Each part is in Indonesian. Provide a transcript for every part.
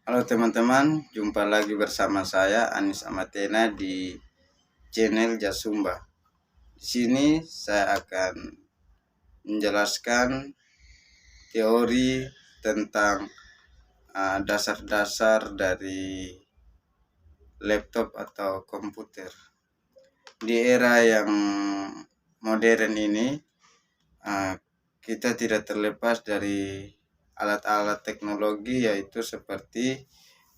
Halo teman-teman, jumpa lagi bersama saya Anis Amatena di channel Jasumba. Di sini saya akan menjelaskan teori tentang dasar-dasar dari laptop atau komputer. Di era yang modern ini, kita tidak terlepas dari alat-alat teknologi yaitu seperti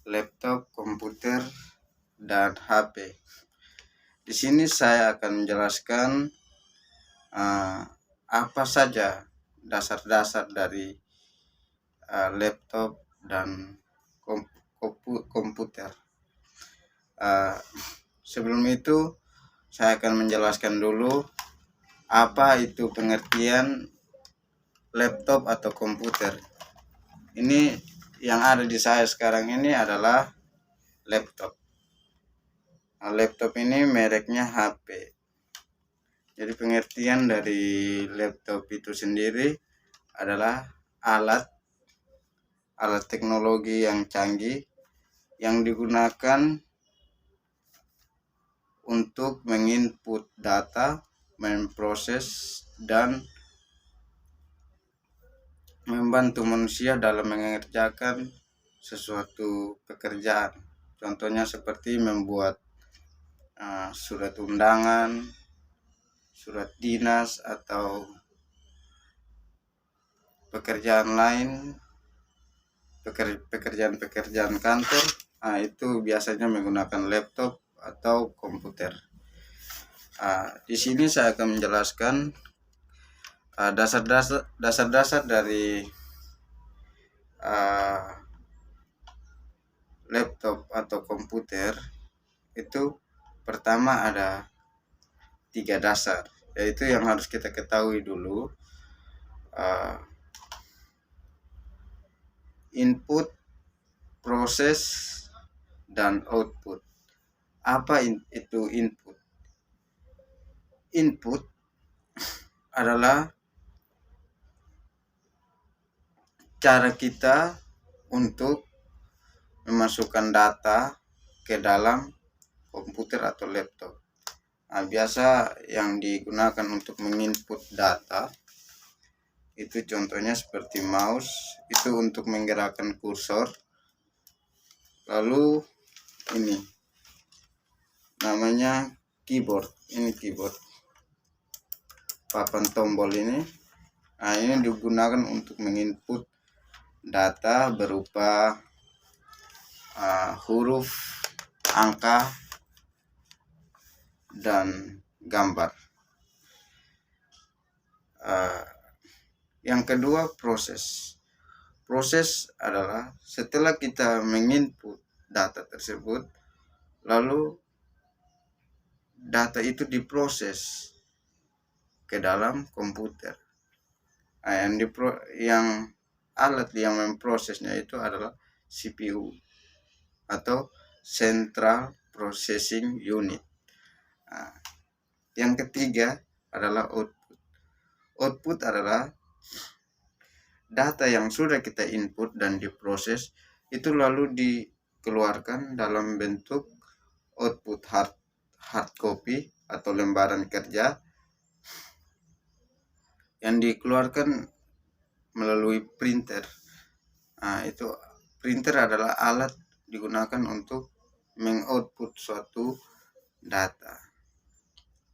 laptop, komputer, dan HP. Di sini saya akan menjelaskan apa saja dasar-dasar dari laptop dan komputer. Sebelum itu saya akan menjelaskan dulu apa itu pengertian laptop atau komputer. Ini yang ada di saya sekarang ini adalah laptop. Laptop ini mereknya HP. Jadi pengertian dari laptop itu sendiri adalah alat teknologi yang canggih yang digunakan untuk menginput data, memproses, dan membantu manusia dalam mengerjakan sesuatu pekerjaan. Contohnya seperti membuat surat undangan, surat dinas, atau pekerjaan lain, pekerjaan kantor. Itu biasanya menggunakan laptop atau komputer. Di sini saya akan menjelaskan dasar-dasar dari laptop atau komputer. Itu pertama ada 3 dasar, yaitu yang harus kita ketahui dulu. Input, proses, dan output. Apa itu input? Input adalah cara kita untuk memasukkan data ke dalam komputer atau laptop. Biasa yang digunakan untuk menginput data itu contohnya seperti mouse, itu untuk menggerakkan kursor. Lalu ini namanya keyboard. Ini keyboard, papan tombol ini. Ini digunakan untuk menginput data berupa huruf, angka, dan gambar. Yang kedua, proses. Proses adalah setelah kita menginput data tersebut, lalu data itu diproses ke dalam komputer. Yang alat yang memprosesnya itu adalah CPU atau Central Processing Unit. Yang ketiga adalah output. Output adalah data yang sudah kita input dan diproses itu lalu dikeluarkan dalam bentuk output hard copy atau lembaran kerja yang dikeluarkan melalui printer. Itu printer adalah alat digunakan untuk mengoutput suatu data.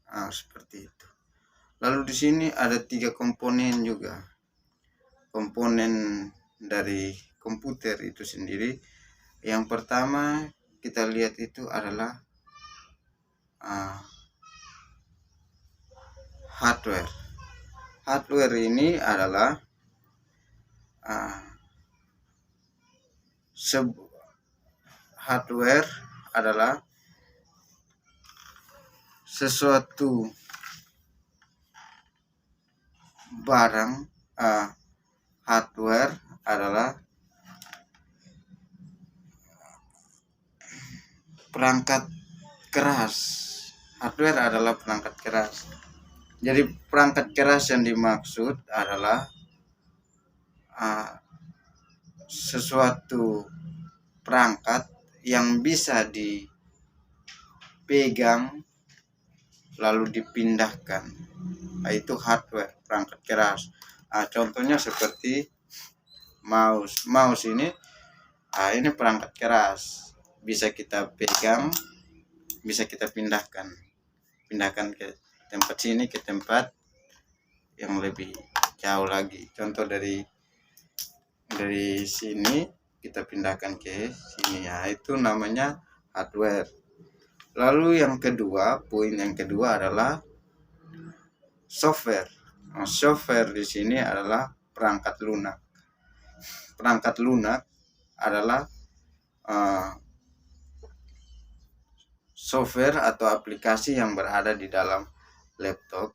Seperti itu. Lalu di sini ada 3 komponen juga. Komponen dari komputer itu sendiri. Yang pertama kita lihat itu adalah hardware. Hardware ini adalah hardware adalah sesuatu barang. Hardware adalah perangkat keras. Hardware adalah perangkat keras. Jadi perangkat keras yang dimaksud adalah sesuatu perangkat yang bisa dipegang lalu dipindahkan, itu hardware, perangkat keras. Contohnya seperti mouse ini perangkat keras, bisa kita pegang, bisa kita pindahkan ke tempat sini, ke tempat yang lebih jauh lagi. Contoh dari sini kita pindahkan ke sini, ya itu namanya hardware. Lalu yang kedua, poin yang kedua adalah software. Software di sini adalah perangkat lunak. Perangkat lunak adalah software atau aplikasi yang berada di dalam laptop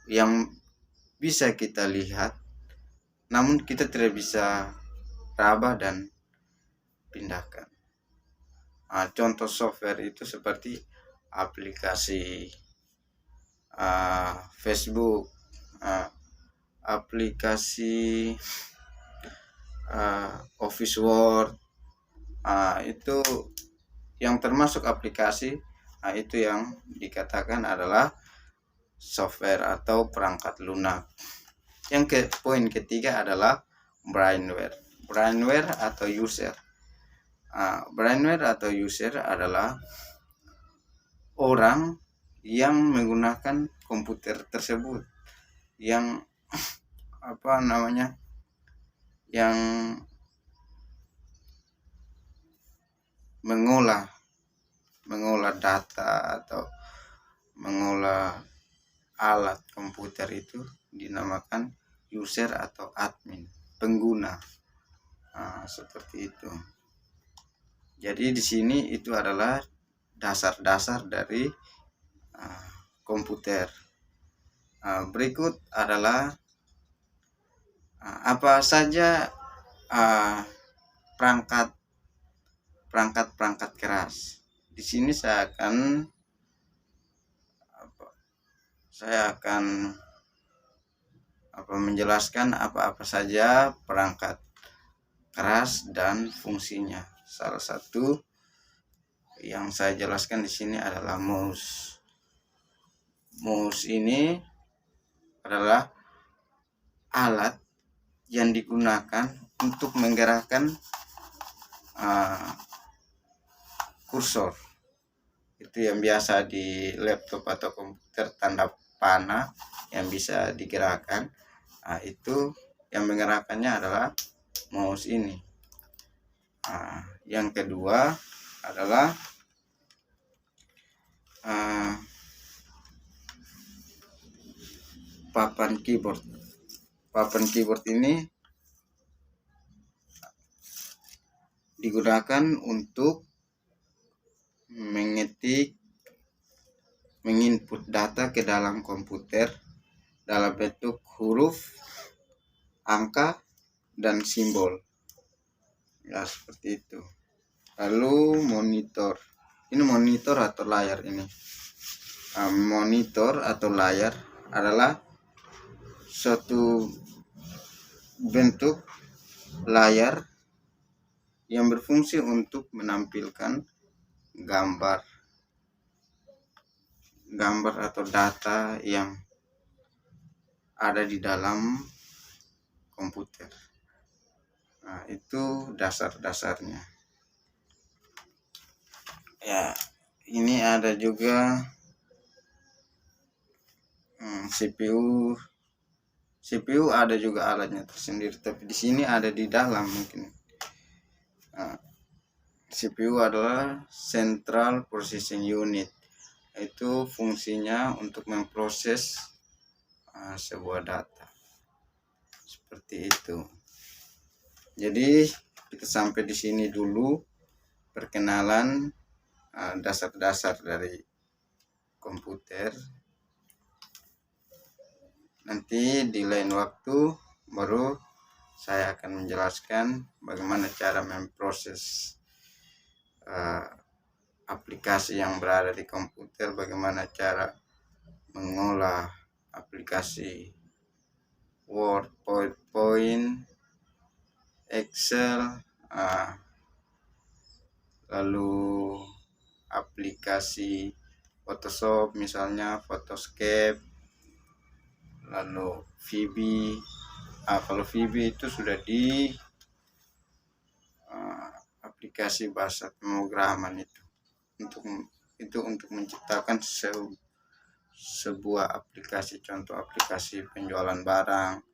yang bisa kita lihat, namun kita tidak bisa raba dan pindahkan. Contoh software itu seperti aplikasi Facebook, aplikasi Office Word, itu yang termasuk aplikasi, itu yang dikatakan adalah software atau perangkat lunak. Poin ketiga adalah brainware. Brainware atau user. Brainware atau user adalah orang yang menggunakan komputer tersebut, yang yang mengolah data atau mengolah alat komputer itu dinamakan user atau admin, pengguna. Seperti itu. Jadi di sini itu adalah dasar-dasar dari komputer. Berikut adalah apa saja perangkat keras. Di sini saya akan menjelaskan apa-apa saja perangkat keras dan fungsinya. Salah satu yang saya jelaskan di sini adalah mouse. Mouse ini adalah alat yang digunakan untuk menggerakkan kursor. Itu yang biasa di laptop atau komputer, tanda panah yang bisa digerakkan. Itu yang menggerakkannya adalah mouse ini. Yang kedua adalah papan keyboard. Papan keyboard ini digunakan untuk menginput data ke dalam komputer dalam bentuk huruf, angka, dan simbol. Ya, seperti itu. Lalu monitor. Ini monitor atau layar ini. Monitor atau layar adalah suatu bentuk layar yang berfungsi untuk menampilkan gambar atau data yang ada di dalam komputer. Itu dasar-dasarnya. Ya, ini ada juga CPU. CPU ada juga alatnya tersendiri, tapi di sini ada di dalam mungkin. CPU adalah Central Processing Unit. Itu fungsinya untuk memproses sebuah data. Seperti itu. Jadi kita sampai di sini dulu perkenalan dasar-dasar dari komputer. Nanti di lain waktu baru saya akan menjelaskan bagaimana cara memproses aplikasi yang berada di komputer, bagaimana cara mengolah aplikasi Word, PowerPoint, Excel, lalu aplikasi Photoshop misalnya Photoscape, lalu VB. Kalau VB itu sudah di aplikasi bahasa pemrograman untuk menciptakan sebuah aplikasi, contoh aplikasi penjualan barang